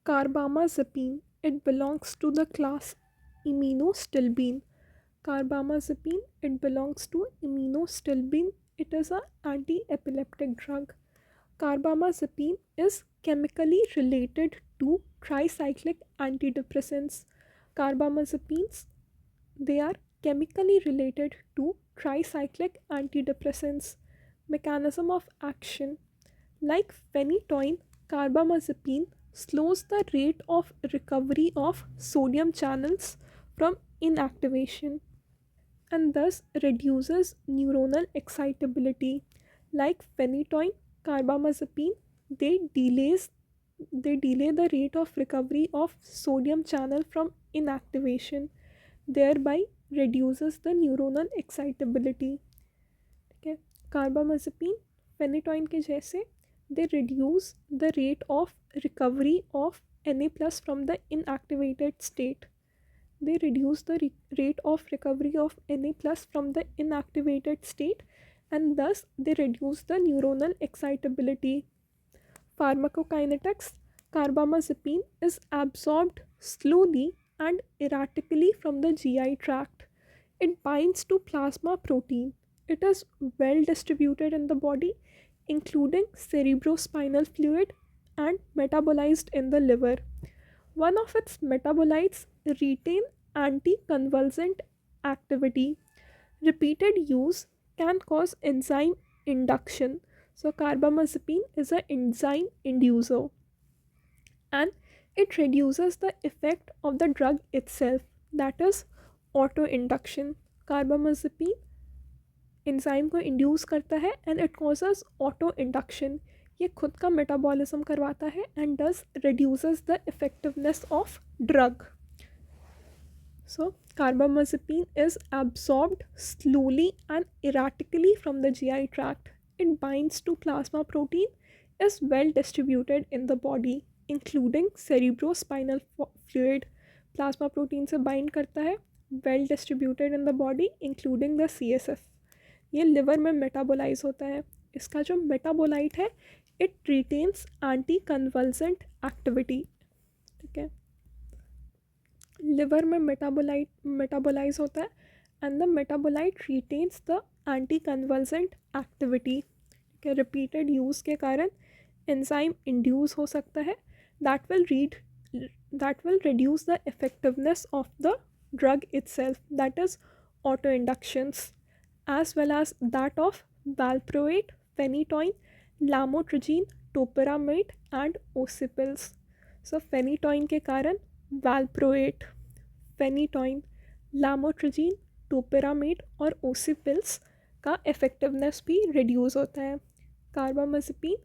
Carbamazepine. It belongs to the class immunostilbene. Carbamazepine. It belongs to immunostilbene. It is an anti-epileptic drug. Carbamazepine is chemically related to tricyclic antidepressants. Carbamazepines, they are chemically related to tricyclic antidepressants. Mechanism of action. Like phenytoin, carbamazepine slows the rate of recovery of sodium channels from inactivation and thus reduces neuronal excitability. Like phenytoin, carbamazepine, they delays they delay the rate of recovery of sodium channel from inactivation, thereby reduces the neuronal excitability. ठीक है, carbamazepine phenytoin के जैसे they reduce the rate of recovery of Na plus from the inactivated state. They reduce the rate of recovery of Na plus from the inactivated state and thus they reduce the neuronal excitability. Pharmacokinetics. Carbamazepine is absorbed slowly and erratically from the GI tract. It binds to plasma protein. It is well distributed in the body, including cerebrospinal fluid and metabolized in the liver. One of its metabolites retain anticonvulsant activity. Repeated use can cause enzyme induction. So, carbamazepine is an enzyme inducer and it reduces the effect of the drug itself, that is autoinduction. Carbamazepine enzyme को induce करता है and it causes auto induction. ये खुद का metabolism करवाता है and does reduces the effectiveness of drug. So carbamazepine is absorbed slowly and erratically from the GI tract. It binds to plasma protein, is well distributed in the body, including cerebrospinal fluid. Plasma protein से bind करता है, well distributed in the body, including the CSF. ये liver में metabolise होता है. इसका जो metabolite है it retains anti convulsant activity. ठीक है, लिवर में मेटाबोलाइज होता है and the metabolite retains the anti convulsant activity. ठीक है, रिपीटेड यूज़ के कारण एंजाइम इंड्यूस हो सकता है that will reduce the effectiveness of the drug itself, that is auto inductions, as well as that of valproate, phenytoin, lamotrigine, topiramate and ocipils. So phenytoin के कारण valproate, phenytoin, lamotrigine, topiramate और ocipils का effectiveness भी reduce होता है. Carbamazepine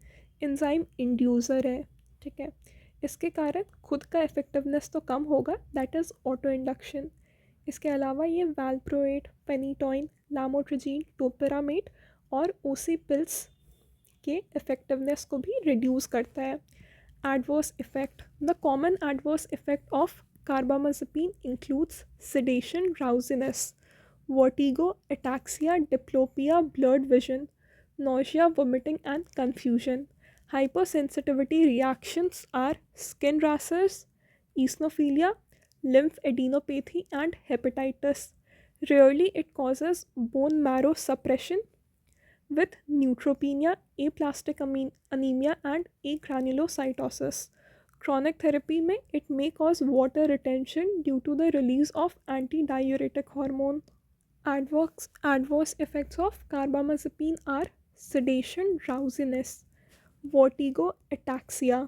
enzyme inducer है. ठीक है, इसके कारण खुद का इफेक्टिवनेस तो कम होगा, दैट इज़ ऑटो इंडक्शन. इसके अलावा ये वैल्प्रोएट, पेनिटॉइन, लामोट्रिजीन, टोपिरामेट और ओसीपिल्स के इफेक्टिवनेस को भी रिड्यूस करता है. Adverse effect. The common adverse effect of carbamazepine includes sedation, drowsiness, vertigo, ataxia, diplopia, blurred vision, nausea, vomiting and confusion. Hypersensitivity reactions are skin rashes, eosinophilia, lymphadenopathy and hepatitis. Rarely it causes bone marrow suppression with neutropenia, aplastic anemia and agranulocytosis. Chronic therapy में it may cause water retention due to the release of antidiuretic hormone. Adverse effects of carbamazepine are sedation, drowsiness, vertigo, ataxia,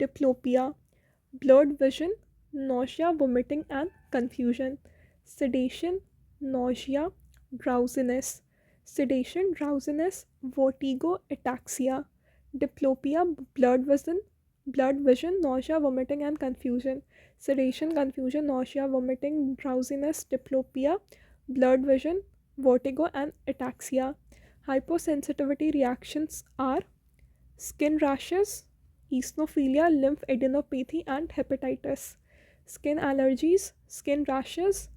diplopia, blurred vision, nausea, vomiting and confusion. Sedation, nausea, drowsiness. Sedation, drowsiness, vertigo, ataxia, diplopia, blurred vision, nausea, vomiting and confusion. Sedation, confusion, nausea, vomiting, drowsiness, diplopia, blurred vision, vertigo and ataxia. Hypersensitivity reactions are skin rashes, eosinophilia, lymphadenopathy and hepatitis. Skin allergies, skin rashes,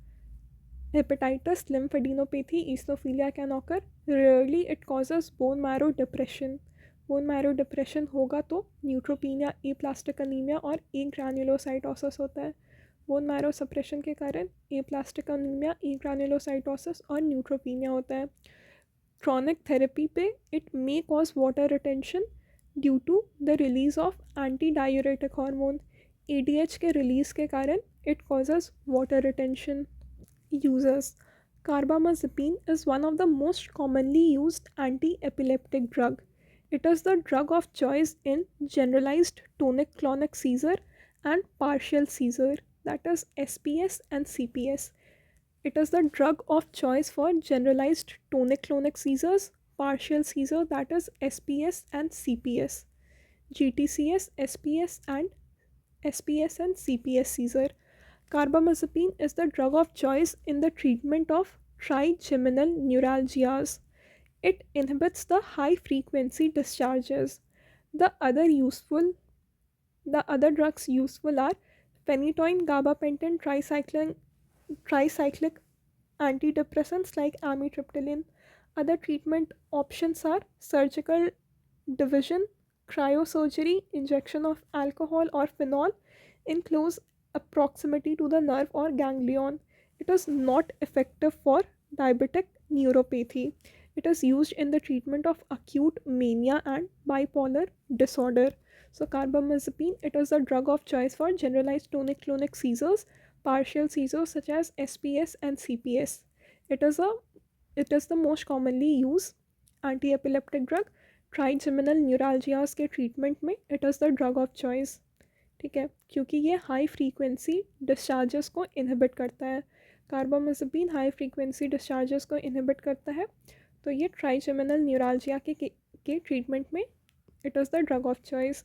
hepatitis, lymphadenopathy, eosinophilia can occur. Rarely it causes bone marrow depression bone marrow depression होगा तो neutropenia, aplastic anaemia और ए ग्रैन्युलोसाइटोसिस होता है। Bone marrow suppression के कारण aplastic anaemia, ए ग्रैन्युलोसाइटोसिस और neutropenia होता है। क्रॉनिक थेरेपी पे it may cause water retention due to the release of anti diuretic hormone. ADH के रिलीज के कारण it causes water retention. Uses. Carbamazepine is one of the most commonly used anti-epileptic drug. It is the drug of choice in generalized tonic-clonic seizure and partial seizure, that is SPS and CPS. It is the drug of choice for generalized tonic-clonic seizures, partial seizure, that is SPS and CPS, GTCS, SPS and CPS seizure. Carbamazepine is the drug of choice in the treatment of trigeminal neuralgias. It inhibits the high frequency discharges. The other useful the other drugs useful are phenytoin, gabapentin, tricyclic antidepressants like amitriptyline. Other treatment options are surgical division, cryosurgery, injection of alcohol or phenol in close proximity to the nerve or ganglion. It is not effective for diabetic neuropathy. It is used in the treatment of acute mania and bipolar disorder. So carbamazepine, it is the drug of choice for generalized tonic-clonic seizures, partial seizures such as SPS and CPS. It is a it is the most commonly used anti-epileptic drug. Trigeminal neuralgias के treatment में it is the drug of choice. ठीक है, क्योंकि ये high frequency discharges को inhibit करता है। Carbamazepine high frequency discharges को इनहिबिट करता है, तो ये ट्राइजेमिनल न्यूरालजिया के ट्रीटमेंट में it is the drug of choice.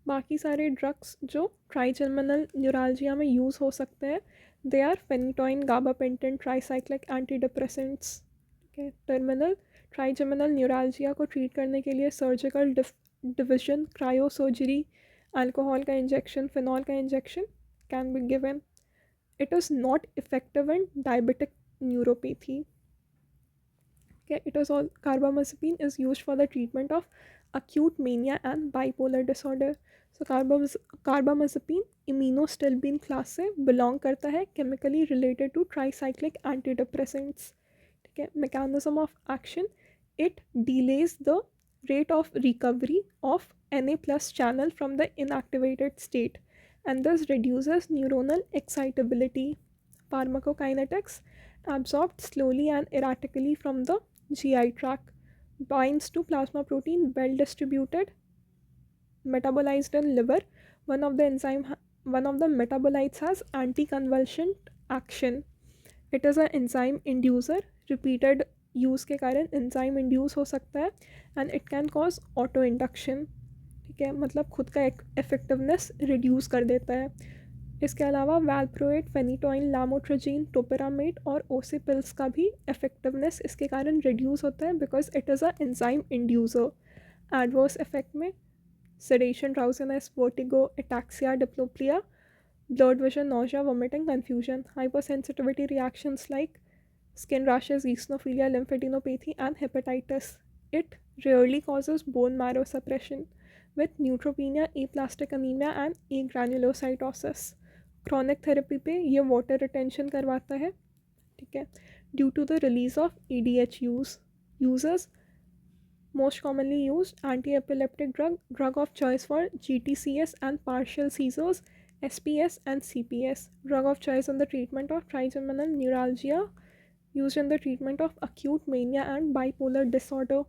बाकी सारे ड्रग्स जो ट्राइजेमिनल न्यूरालजिया में यूज़ हो सकते हैं, they are phenytoin, gabapentin, tricyclic anti depressants. ठीक है, टर्मिनल ट्राइजेमिनल न्यूरालजिया को ट्रीट करने के लिए सर्जिकल डिविजन, क्रायोसर्जरी, अल्कोहल का इंजेक्शन, फिनॉल का injection can be given. It is not effective in diabetic neuropathy. Okay, it is all carbamazepine is used for the treatment of acute mania and bipolar disorder. So carbamazepine immunostilbene class से belong करता है, chemically related to tricyclic antidepressants. ठीक है, mechanism of action, it delays the rate of recovery of Na plus channel from the inactivated state, and thus reduces neuronal excitability. Pharmacokinetics, absorbed slowly and erratically from the GI tract, binds to plasma protein, well distributed, metabolized in liver. One of the metabolites has anticonvulsant action. It is an enzyme inducer. Repeated use के कारण enzyme induce हो सकता है, and it can cause auto induction. ठीक है, मतलब खुद का इफेक्टिवनेस रिड्यूस कर देता है. इसके अलावा वैल्प्रोएट, फेनिटोइन, लामोट्रोजीन, टोपेरामेट और ओसी पिल्स का भी इफेक्टिवनेस इसके कारण रिड्यूस होता है, because it is a enzyme inducer. Adverse effect में sedation, drowsiness, vertigo, ataxia, diplopia, blurred vision, nausea, vomiting, confusion. Hypersensitivity reactions like skin rashes, eosinophilia, lymphadenopathy, and hepatitis. It rarely causes bone marrow suppression with neutropenia, aplastic anemia, and agranulocytosis. Chronic therapy पे ये water retention करवाता है. ठीक है, due to the release of EDH users. Most commonly used anti-epileptic drug of choice for GTCS and partial seizures, SPS and CPS. Drug of choice in the treatment of trigeminal neuralgia, used in the treatment of acute mania and bipolar disorder.